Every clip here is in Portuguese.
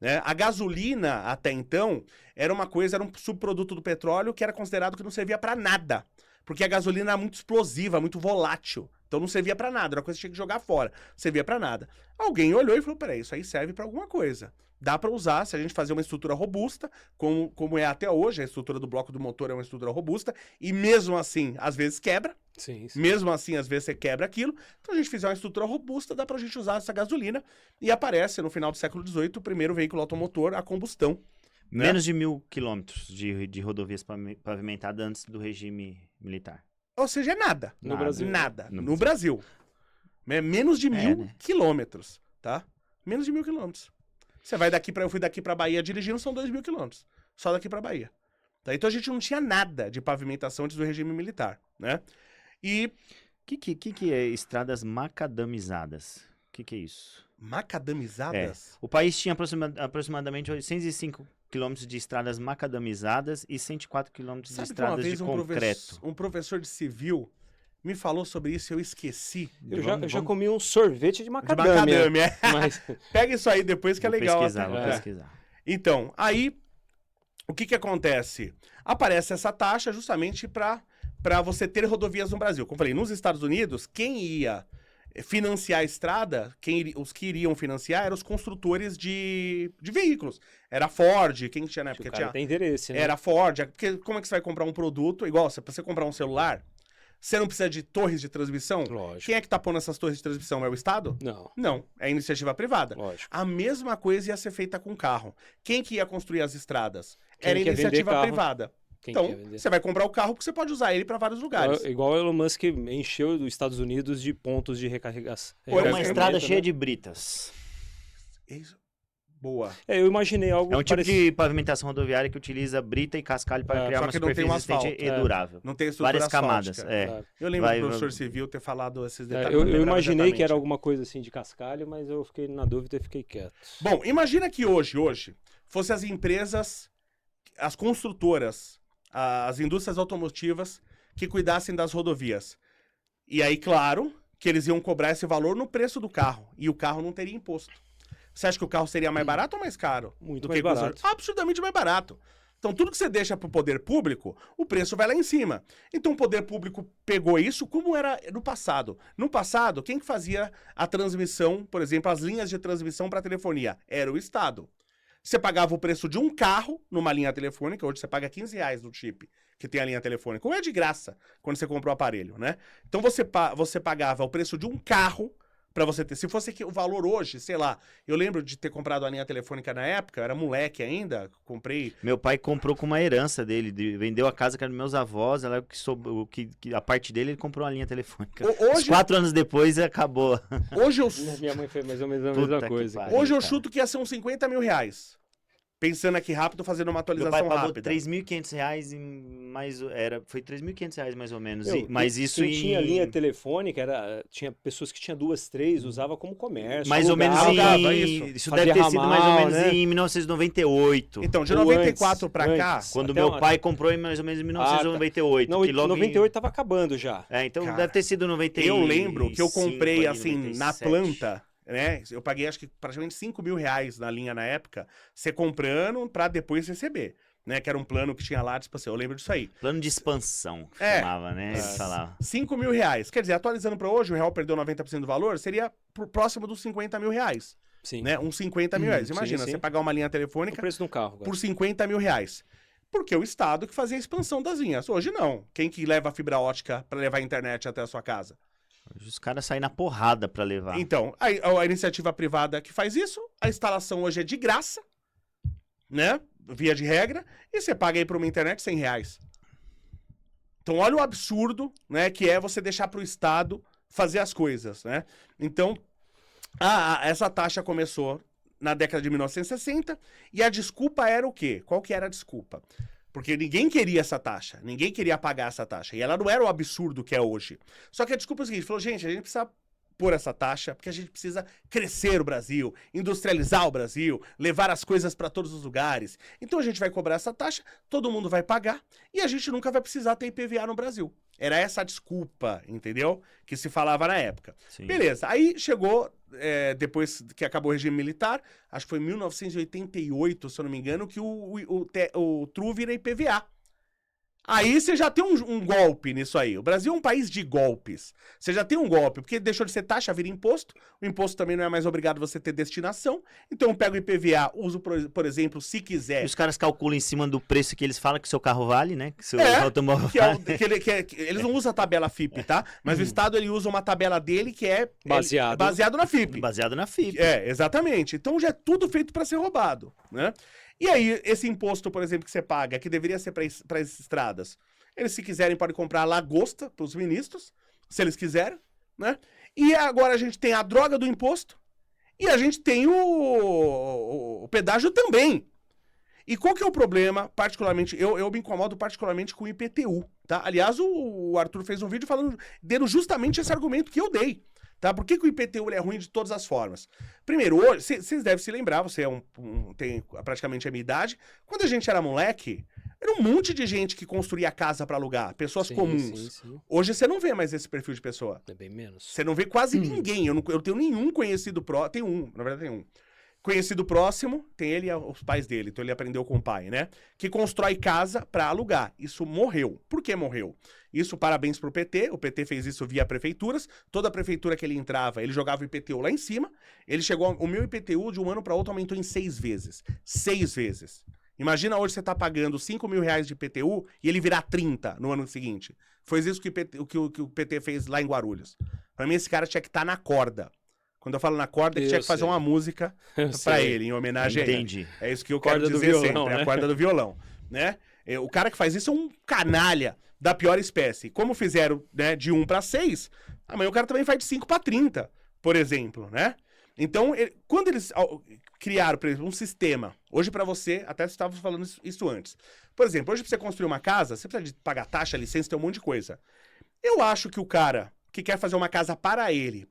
né? A gasolina, até então, era um subproduto do petróleo que era considerado que não servia para nada. Porque a gasolina era muito explosiva, muito volátil. Então não servia para nada, era uma coisa que tinha que jogar fora. Não servia para nada. Alguém olhou e falou, peraí, isso aí serve para alguma coisa. Dá para usar, se a gente fazer uma estrutura robusta, como é até hoje, a estrutura do bloco do motor é uma estrutura robusta, e mesmo assim, às vezes quebra. Sim. Mesmo assim, às vezes você quebra aquilo. Então a gente fizer uma estrutura robusta, dá pra gente usar essa gasolina. E aparece, no final do século XVIII, o primeiro veículo automotor a combustão. Né? Menos de 1.000 quilômetros de rodovias pavimentadas antes do regime militar. Ou seja, é nada. No Brasil. Nada. No Brasil. É menos de 1.000 quilômetros, tá? Menos de 1.000 quilômetros. Eu fui daqui pra Bahia dirigindo, são 2.000 quilômetros. Só daqui pra Bahia. Tá? Então a gente não tinha nada de pavimentação antes do regime militar, né? E... que é estradas macadamizadas? O que é isso? Macadamizadas? O país tinha aproximadamente 805 quilômetros de estradas macadamizadas e 104 quilômetros de estradas de concreto. Um professor de civil me falou sobre isso e eu esqueci. Eu já comi um sorvete de macadâmia. De macadâmia. Mas... Pega isso aí depois que é legal. Vou pesquisar. Então, aí, o que acontece? Aparece essa taxa justamente para você ter rodovias no Brasil. Como eu falei, nos Estados Unidos, quem ia financiar a estrada, os que iriam financiar eram os construtores de veículos. Era a Ford, quem tinha na época? O cara tem interesse, né? Era a Ford, porque como é que você vai comprar um produto, igual, pra você comprar um celular, você não precisa de torres de transmissão? Lógico. Quem é que tá pondo essas torres de transmissão? É o Estado? Não. Não, é a iniciativa privada. Lógico. A mesma coisa ia ser feita com carro. Quem que ia construir as estradas? Quem Era a quer vender iniciativa carro? privada. Quem Então, quer vender? você vai comprar o carro porque você pode usar ele para vários lugares. Igual o Elon Musk encheu os Estados Unidos de pontos de recarregação. Uma estrada cheia de britas. Isso. Boa. Eu imaginei algo É um tipo de pavimentação rodoviária que utiliza brita e cascalho para criar só uma que não tem superfície um resistente asfalto. e durável. Não tem estrutura Várias camadas. asfáltica. Eu lembro do professor civil ter falado esses detalhes. Eu imaginei que era alguma coisa assim de cascalho, mas eu fiquei na dúvida e fiquei quieto. Bom, imagina que hoje fossem as empresas, as construtoras, as indústrias automotivas que cuidassem das rodovias. E aí, claro, que eles iam cobrar esse valor no preço do carro. E o carro não teria imposto. Você acha que o carro seria mais barato ou mais caro? Muito mais barato. Absurdamente mais barato. Então, tudo que você deixa para o poder público, o preço vai lá em cima. Então, o poder público pegou isso como era no passado. No passado, quem que fazia a transmissão, por exemplo, as linhas de transmissão para telefonia? Era o Estado. Você pagava o preço de um carro numa linha telefônica, hoje você paga R$15 no chip que tem a linha telefônica, ou é de graça quando você compra o aparelho, né? Então, você pagava o preço de um carro pra você ter. Se fosse o valor hoje, sei lá, eu lembro de ter comprado a linha telefônica na época, eu era moleque ainda, comprei... Meu pai comprou com uma herança dele, vendeu a casa que era dos meus avós, ela a parte dele, ele comprou uma linha telefônica. Hoje, 4 anos depois, acabou. Hoje eu... Minha mãe fez mais ou menos a mesma coisa. Hoje eu chuto que ia ser uns R$50 mil. Pensando aqui rápido, fazendo uma atualização rápida. Meu pai pagou rápida. R$3.500 foi R$3.500 mais ou menos. Meu, mas isso quem tinha linha telefônica, tinha pessoas que tinham 2, 3, usava como comércio. Mais ou menos isso deve ter sido mais ou menos em 1998. Então, de 94 pra cá... Quando meu pai comprou em mais ou menos em 1998. Não, 98 tava acabando já. Então deve ter sido 98. Eu lembro que eu comprei, assim, 97. Na planta... né? Eu paguei acho que praticamente R$5 mil na linha na época, você comprando pra depois receber, né? Que era um plano que tinha lá, tipo assim, eu lembro disso aí. Plano de expansão, que chamava, né? Eles falavam. R$5 mil. Quer dizer, atualizando pra hoje, o real perdeu 90% do valor, seria próximo dos R$50 mil. Sim. Né? Uns R$50 mil. Imagina, sim. Você pagar uma linha telefônica o preço de um carro, por R$50 mil. Porque o Estado que fazia a expansão das linhas. Hoje não. Quem que leva a fibra ótica pra levar a internet até a sua casa? Os caras saem na porrada pra levar. Então, a iniciativa privada que faz isso, a instalação hoje é de graça, né? Via de regra, e você paga aí por uma internet R$100. Então, olha o absurdo, né? Que é você deixar pro Estado fazer as coisas, né? Então, essa taxa começou na década de 1960, e a desculpa era o quê? Qual que era a desculpa? Porque ninguém queria essa taxa, ninguém queria pagar essa taxa, e ela não era o absurdo que é hoje. Só que a desculpa é o seguinte, falou, gente, a gente precisa pôr essa taxa, porque a gente precisa crescer o Brasil, industrializar o Brasil, levar as coisas para todos os lugares. Então a gente vai cobrar essa taxa, todo mundo vai pagar, e a gente nunca vai precisar ter IPVA no Brasil. Era essa a desculpa, entendeu? Que se falava na época. Sim. Beleza, aí chegou depois que acabou o regime militar, acho que foi em 1988, se eu não me engano, que o TRU vira IPVA. Aí você já tem um golpe nisso aí. O Brasil é um país de golpes. Você já tem um golpe, porque deixou de ser taxa, vira imposto. O imposto também não é mais obrigado você ter destinação. Então eu pego o IPVA, uso, por exemplo, se quiser... E os caras calculam em cima do preço que eles falam que seu carro vale, né? Que seu automóvel vale. Eles não usam a tabela FIP, tá? Mas o Estado, ele usa uma tabela dele que é baseado na FIP. Baseado na FIP. Exatamente. Então já é tudo feito para ser roubado, né? E aí, esse imposto, por exemplo, que você paga, que deveria ser para as estradas, eles, se quiserem, podem comprar lagosta para os ministros, se eles quiserem, né? E agora a gente tem a droga do imposto e a gente tem o pedágio também. E qual que é o problema, particularmente, eu me incomodo particularmente com o IPTU, tá? Aliás, o Arthur fez um vídeo dando justamente esse argumento que eu dei. Tá? Por que o IPTU é ruim de todas as formas? Primeiro, hoje, vocês devem se lembrar, você tem praticamente a minha idade. Quando a gente era moleque, era um monte de gente que construía casa para alugar, pessoas comuns. Sim. Hoje você não vê mais esse perfil de pessoa. É bem menos. Você não vê quase ninguém. Eu tenho nenhum conhecido próximo. Tem um, na verdade tem um. Conhecido próximo, tem ele e os pais dele, então ele aprendeu com o pai, né? Que constrói casa para alugar. Isso morreu. Por que morreu? Isso, parabéns pro PT. O PT fez isso via prefeituras. Toda prefeitura que ele entrava, ele jogava o IPTU lá em cima. Ele chegou... O meu IPTU de um ano para outro aumentou em 6 vezes. 6 vezes. Imagina hoje você tá pagando 5 mil reais de IPTU e ele virar 30 no ano seguinte. Foi isso que o PT fez lá em Guarulhos. Pra mim, esse cara tinha que estar na corda. Quando eu falo na corda, ele tinha que fazer uma música pra ele, em homenagem a ele. Entendi. É isso que eu quero dizer violão, sempre, né? a corda do violão, né? O cara que faz isso é um canalha da pior espécie. Como fizeram, né, de 1 para 6, amanhã o cara também faz de 5 para 30, por exemplo, né? Então, quando eles criaram, por exemplo, um sistema, hoje pra você, até você estava falando isso antes. Por exemplo, hoje pra você construir uma casa, você precisa de pagar taxa, licença, tem um monte de coisa. Eu acho que o cara que quer fazer uma casa para ele,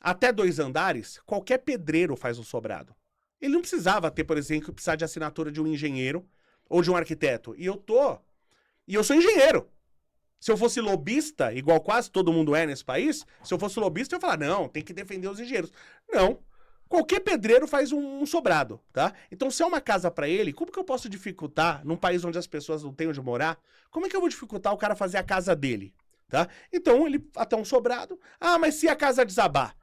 até 2 andares, qualquer pedreiro faz um sobrado. Ele não precisava ter, por exemplo, precisar de assinatura de um engenheiro ou de um arquiteto. E eu sou engenheiro. Se eu fosse lobista, igual quase todo mundo é nesse país, se eu fosse lobista, eu ia falar, não, tem que defender os engenheiros. Não. Qualquer pedreiro faz um sobrado, tá? Então, se é uma casa pra ele, como que eu posso dificultar, num país onde as pessoas não têm onde morar, como é que eu vou dificultar o cara fazer a casa dele? Tá? Então, ele até um sobrado. Ah, mas se a casa desabar?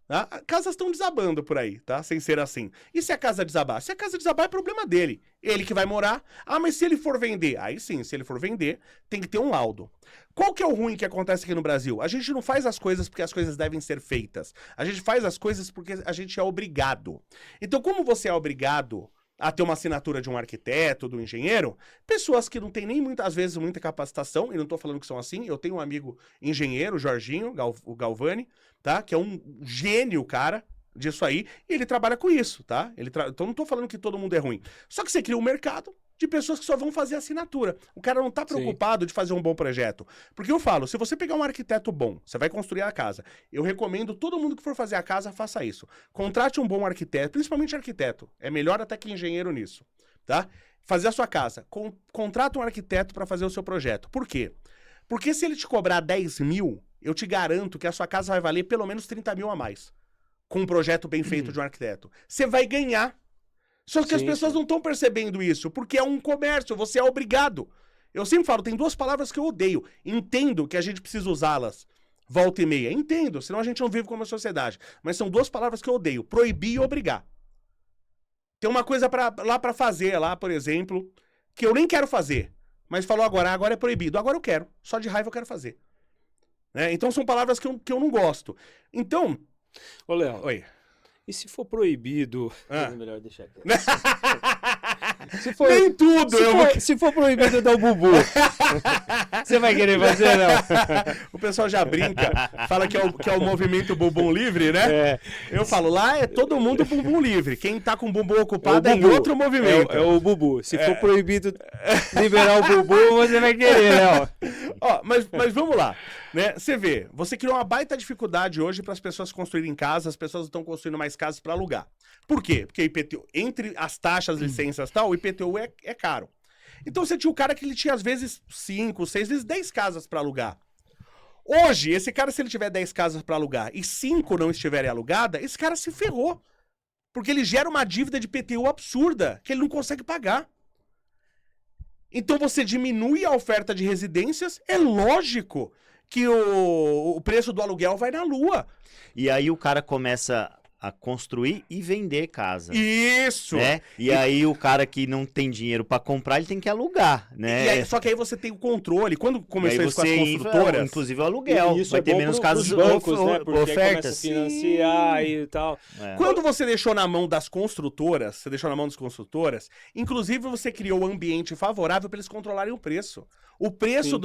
Tá? Casas estão desabando por aí, tá? Sem ser assim. E se a casa desabar? Se a casa desabar, é problema dele. Ele que vai morar. Ah, mas se ele for vender? Aí sim, se ele for vender, tem que ter um laudo. Qual que é o ruim que acontece aqui no Brasil? A gente não faz as coisas porque as coisas devem ser feitas. A gente faz as coisas porque a gente é obrigado. Então, como você é obrigado a ter uma assinatura de um arquiteto, do engenheiro, pessoas que não têm nem muitas vezes muita capacitação, e não tô falando que são assim, eu tenho um amigo engenheiro, o Jorginho, o Galvani, tá? Que é um gênio, cara, disso aí, e ele trabalha com isso, tá? Então não tô falando que todo mundo é ruim. Só que você cria um mercado de pessoas que só vão fazer assinatura. O cara não tá preocupado de fazer um bom projeto. Porque eu falo, se você pegar um arquiteto bom, você vai construir a casa. Eu recomendo todo mundo que for fazer a casa, faça isso. Contrate um bom arquiteto, principalmente arquiteto. É melhor até que engenheiro nisso, tá? Fazer a sua casa. Contrata um arquiteto para fazer o seu projeto. Por quê? Porque se ele te cobrar 10 mil, eu te garanto que a sua casa vai valer pelo menos 30 mil a mais. Com um projeto bem feito de um arquiteto. Você vai ganhar. Só que as pessoas não estão percebendo isso, porque é um comércio, você é obrigado. Eu sempre falo, tem 2 palavras que eu odeio. Entendo que a gente precisa usá-las volta e meia. Entendo, senão a gente não vive como uma sociedade. Mas são 2 palavras que eu odeio, proibir e obrigar. Tem uma coisa lá pra fazer, lá, por exemplo, que eu nem quero fazer. Mas falou agora é proibido. Agora eu quero. Só de raiva eu quero fazer. Né? Então são palavras que eu não gosto. Então... Ô, Léo. Oi. E se for proibido... É melhor deixar aqui. Nem tudo! Se for proibido dar o bubu, você vai querer fazer, não? O pessoal já brinca, fala que é o movimento bumbum livre, né? É. Eu falo, lá é todo mundo bumbum livre. Quem tá com o bumbum ocupado é em outro movimento. É o bubu. Se for proibido liberar o bubu, você vai querer, né? Ó, mas vamos lá. Né? Você vê, você criou uma baita dificuldade hoje para as pessoas construírem casas, as pessoas estão construindo mais casas para alugar. Por quê? Porque IPTU, entre as taxas, licenças e tal, o IPTU é caro. Então você tinha o cara que ele tinha às vezes 5, 6 vezes 10 casas para alugar. Hoje, esse cara, se ele tiver 10 casas pra alugar e 5 não estiverem alugadas, esse cara se ferrou. Porque ele gera uma dívida de IPTU absurda, que ele não consegue pagar. Então você diminui a oferta de residências, é lógico que o preço do aluguel vai na lua. E aí o cara começa a construir e vender casa. Isso! Né? E aí o cara que não tem dinheiro para comprar, ele tem que alugar, né? E aí, só que aí você tem o controle. Quando começou isso com as construtoras... Inclusive o aluguel. Isso vai ter menos casos bancos, né? Porque ofertas. aí começa a financiar e tal. Quando você deixou na mão das construtoras, inclusive você criou um ambiente favorável para eles controlarem o preço. O preço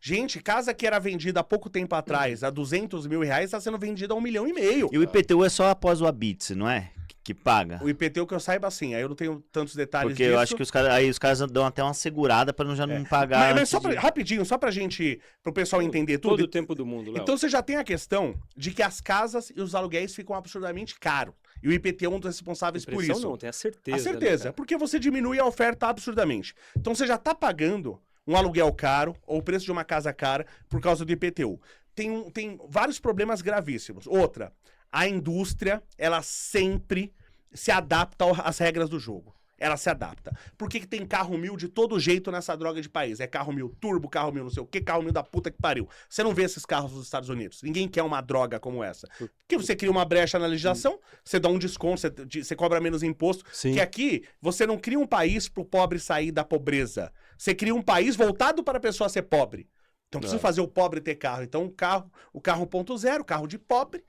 Gente, casa que era vendida há pouco tempo atrás, a R$200 mil, está sendo vendida a R$1,5 milhão. E o IPTU é só após o habite, não é? Que paga. O IPTU que eu saiba, assim, aí eu não tenho tantos detalhes Porque eu acho que os caras dão até uma segurada para já não pagar. Mas rapidinho, só pra gente, pro pessoal entender tudo. Todo o tempo do mundo, Léo. Então você já tem a questão de que as casas e os aluguéis ficam absurdamente caros. E o IPTU é um dos responsáveis por isso. Não, tem a certeza. A certeza, né, porque você diminui a oferta absurdamente. Então você já tá pagando um aluguel caro ou o preço de uma casa cara por causa do IPTU. Tem vários problemas gravíssimos. Outra, a indústria, ela sempre se adapta às regras do jogo. Ela se adapta. Por que tem carro 1000 de todo jeito nessa droga de país? É carro 1000 turbo, carro 1000 não sei o que, carro 1000 da puta que pariu. Você não vê esses carros nos Estados Unidos. Ninguém quer uma droga como essa. Porque você cria uma brecha na legislação, você dá um desconto, você cobra menos imposto. Sim. Que aqui, você não cria um país pro pobre sair da pobreza. Você cria um país voltado para a pessoa ser pobre. Então precisa fazer o pobre ter carro. Então o carro 1.0, carro de pobre,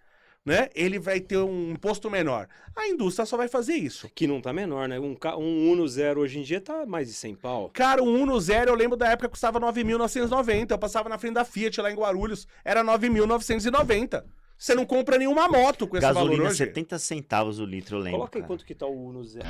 né? Ele vai ter um imposto menor. A indústria só vai fazer isso. Que não tá menor, né? Um Uno Zero hoje em dia tá mais de 100 pau. Cara, um Uno Zero, eu lembro da época que custava 9.990. Eu passava na frente da Fiat lá em Guarulhos, era 9.990. Você não compra nenhuma moto com esse valor hoje. Gasolina 70 centavos o litro, eu lembro. Coloca aí quanto que tá o Uno Zero.